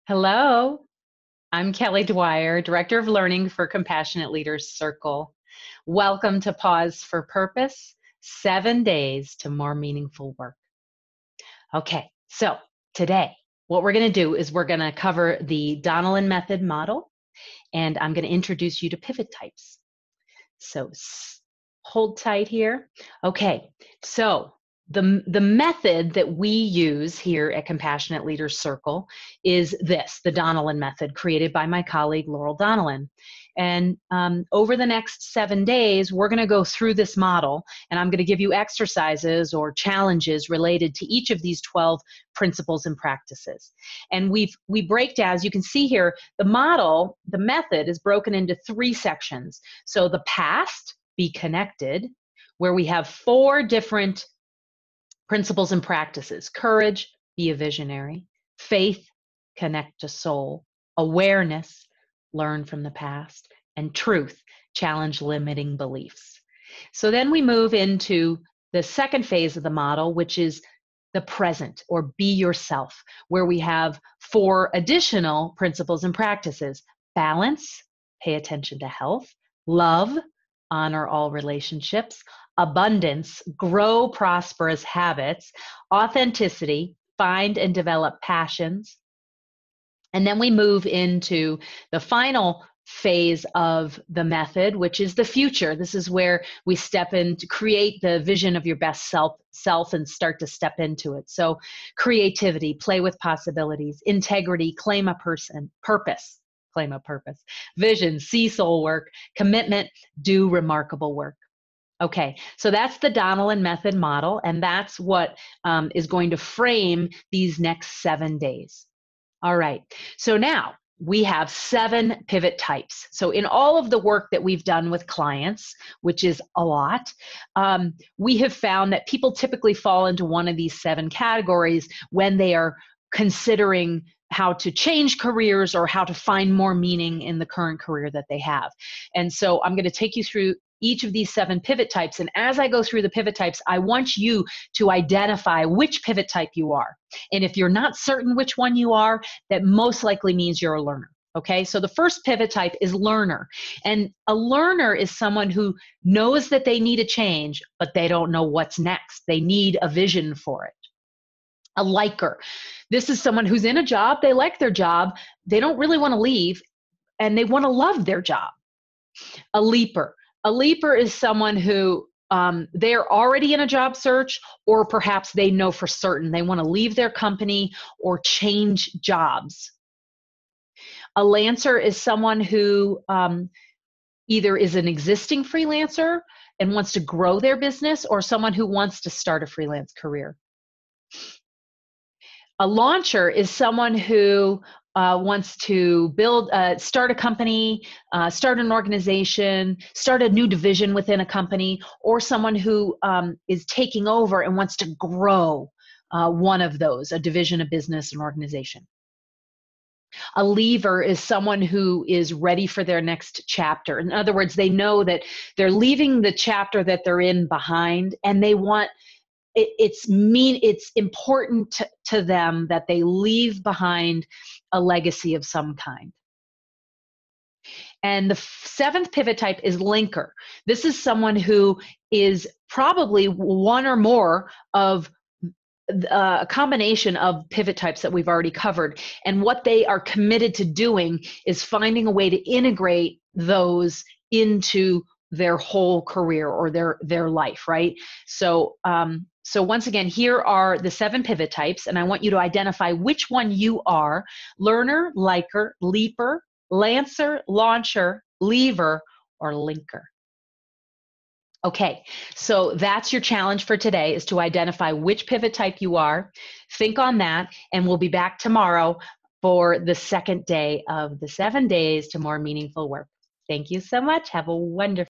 Hello, I'm Kelly Dwyer, Director of Learning for Compassionate Leaders Circle. Welcome to Pause for Purpose, 7 days to more meaningful work. Okay, so today, what we're going to do is we're going to cover the Donelon Method model, and I'm going to introduce you to pivot types. So hold tight here. Okay, so the method that we use here at Compassionate Leaders Circle is this, the Donelon method, created by my colleague Laurel Donelon. And over the next 7 days, we're going to go through this model, and I'm going to give you exercises or challenges related to each of these 12 principles and practices. And we break down, as you can see here, the model, the method is broken into 3 sections. So the past, be connected, where we have 4 different principles and practices: courage, be a visionary; faith, connect to soul; awareness, learn from the past; and truth, challenge limiting beliefs. So then we move into the second phase of the model, which is the present, or be yourself, where we have 4 additional principles and practices: balance, pay attention to health; love, honor all relationships; abundance, grow prosperous habits; authenticity, find and develop passions. And then we move into the final phase of the method, which is the future. This is where we step in to create the vision of your best self and start to step into it. So creativity, play with possibilities; integrity, claim a purpose, claim a purpose; vision, see soul work; commitment, do remarkable work. Okay, so that's the Donelon method model, and that's what is going to frame these next 7 days. All right, so now we have 7 pivot types. So in all of the work that we've done with clients, which is a lot, we have found that people typically fall into one of these 7 categories when they are considering how to change careers or how to find more meaning in the current career that they have. And so I'm going to take you through each of these 7 pivot types. And as I go through the pivot types, I want you to identify which pivot type you are. And if you're not certain which one you are, that most likely means you're a learner. Okay, so the first pivot type is learner. And a learner is someone who knows that they need a change, but they don't know what's next. They need a vision for it. A liker. This is someone who's in a job, they like their job, they don't really want to leave, and they want to love their job. A leaper. A leaper is someone who they're already in a job search, or perhaps they know for certain they want to leave their company or change jobs. A lancer is someone who either is an existing freelancer and wants to grow their business, or someone who wants to start a freelance career. A launcher is someone who wants to start a company, start an organization, start a new division within a company, or someone who is taking over and wants to grow one of those, a division, a business, an organization. A leaver is someone who is ready for their next chapter. In other words, they know that they're leaving the chapter that they're in behind, and they want it's important to them that they leave behind a legacy of some kind. And the 7th pivot type is linker. This is someone who is probably one or more of a combination of pivot types that we've already covered. And what they are committed to doing is finding a way to integrate those into their whole career or their life, right? So once again, here are the 7 pivot types, and I want you to identify which one you are: learner, liker, leaper, lancer, launcher, leaver, or linker. Okay, so that's your challenge for today, is to identify which pivot type you are. Think on that, and we'll be back tomorrow for the second day of the 7 days to more meaningful work. Thank you so much. Have a wonderful